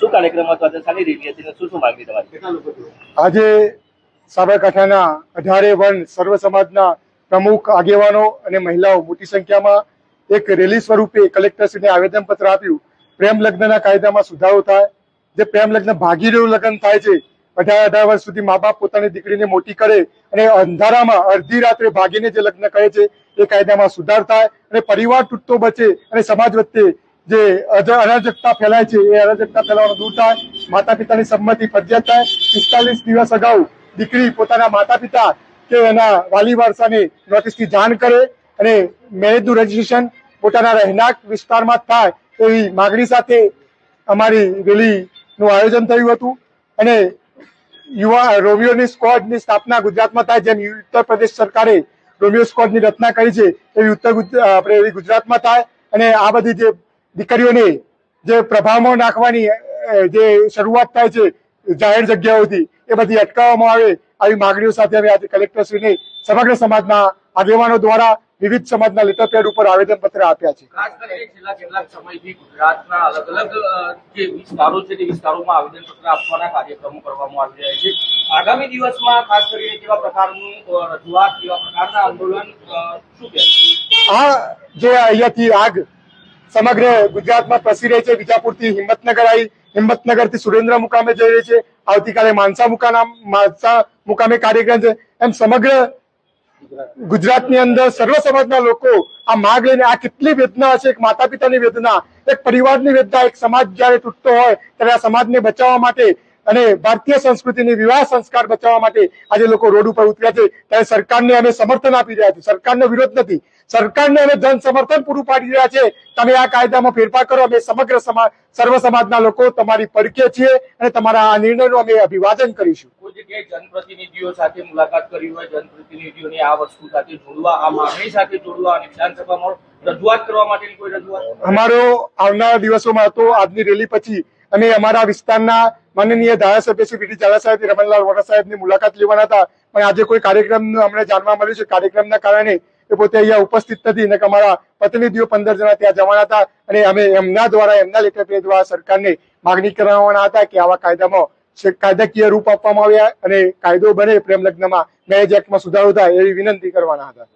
શું કાર્યક્રમ હતો આજે, શાની રેલી હતી અને શું માંગણી તમારી? આજે સાબરકાંઠાના 18 વર્ણ સર્વ સમાજના પ્રમુખ આગેવાનો અને મહિલાઓ મોટી સંખ્યામાં એક રેલી સ્વરૂપે કલેક્ટરશ્રીને આવેદનપત્ર આપ્યું. પ્રેમ લગ્નના કાયદામાં સુધારો થાય. જે પ્રેમ લગ્ન ભાગીદારી લગ્ન થાય છે, 18 વર્ષ સુધી મા બાપ પોતાની દીકરીને મોટી કરે અને અંધારામાં અડધી રાત્રે ભાગીને જે લગ્ન કરે છે એ કાયદામાં સુધાર થાય અને પરિવાર તૂટતો બચે અને સમાજ વચ્ચે જે અરાજકતા ફેલાય છે એ અરાજકતા ફેલાવાનું દૂર થાય. માતા પિતાની સંમતિ ફરજિયાત થાય. 45 દિવસ અગાઉ દીકરી પોતાના માતા પિતા કે એના વાલી વારસાને નોટિસથી જાણ કરે અને મેરેજનું રજીસ્ટ્રેશન પોતાના રહેણાંક વિસ્તારમાં થાય એવી માગણી સાથે અમારી રેલીનું આયોજન થયું હતું. અને યુવા રોમિયોની સ્ક્વોડની સ્થાપના ગુજરાતમાં થાય, જેમ ઉત્તર પ્રદેશ સરકારે રોમિયો સ્ક્વોડની રચના કરી છે એવી ગુજરાતમાં થાય. અને આ બધી જે દીકરીઓને જે પ્રભાવમાં નાખવાની જે શરૂઆત થાય છે જાહેર જગ્યાઓથી, એ બધી અટકાવવામાં આવે આવી માગણીઓ સાથે અમે આજે કલેક્ટરશ્રીને સમગ્ર સમાજના આગેવાનો દ્વારા વિવિધ સમાજના લેટરપેડ ઉપર આવેદનપત્ર આપ્યા છે. ખાસ કરીને છેલ્લા કેટલાક સમયથી ગુજરાતના અલગ અલગ જે વિસ્તારો છે તે વિસ્તારોમાં આવેદનપત્ર આપવાના કાર્યક્રમો કરવામાં આવી રહ્યા છે. આગામી દિવસમાં ખાસ કરીને કેવા પ્રકારનું રજૂઆત, કેવા પ્રકારના આંદોલન શું કહેવાય? આ જે અહીંયાથી આગ સમગ્ર ગુજરાતમાં પ્રસરી રહી છે. વિજાપુરથી હિંમતનગર આવી, હિંમતનગરથી સુરેન્દ્ર મુકામે જઈ રહી છે. આવતીકાલે માનસા મુકામે કાર્યક્રમ છે. એમ સમગ્ર ગુજરાતની અંદર સર્વ સમાજના લોકો આ માગ લઈને, આ કેટલી વેદના હશે, એક માતા પિતાની વેદના, એક પરિવારની વેદના, એક સમાજ જયારે તૂટતો હોય ત્યારે આ સમાજને બચાવવા માટે અને ભારતીય સંસ્કૃતિની વિવાહ સંસ્કાર બચાવવા માટે આજે લોકો રોડ ઉપર ઉતર્યા છે. ત્યારે સરકારને અમે સમર્થન આપી રહ્યા છીએ. સરકારનો વિરોધ નથી, સરકારને અમે જન સમર્થન પૂરું પાડી રહ્યા છે. તમે આ કાયદામાં ફેરફાર કરો, અમે સમગ્ર સમાજ સર્વ સમાજના લોકો તમારી પડખે છીએ અને તમારા આ નિર્ણયનું અમે અભિવાદન કરીશું. કોઈ જગ્યાએ જનપ્રતિનિધિઓ સાથે મુલાકાત કરી હોય, જનપ્રતિનિધિઓને આ વસ્તુ સાથે જોડવા, આ માંગણી સાથે જોડવા અને વિધાનસભામાં રજૂઆત કરવા માટેની કોઈ રજૂઆત? અમારો આવનારા દિવસોમાં હતો. આજની રેલી પછી અમે અમારા વિસ્તારના માનનીય ધારાસભ્ય શ્રી પીટી ઝાલા સાહેબ, રમણલાલ વોરા સાહેબની મુલાકાત લેવાના હતા, પણ આજે કોઈ કાર્યક્રમ અમને જાણવા મળ્યું છે. કાર્યક્રમના કારણે એ પોતે અહીંયા ઉપસ્થિત નથી અને અમારા પ્રતિનિધિઓ 15 જણા ત્યાં જવાના હતા અને અમે એમના દ્વારા, એમના લેટર દ્વારા સરકારને માગણી કરવાના હતા કે આવા કાયદામાં કાયદાકીય રૂપ આપવામાં આવ્યા અને કાયદો બને પ્રેમ લગ્નમાં, મેરેજ એક્ટમાં સુધારો થાય એવી વિનંતી કરવાના હતા.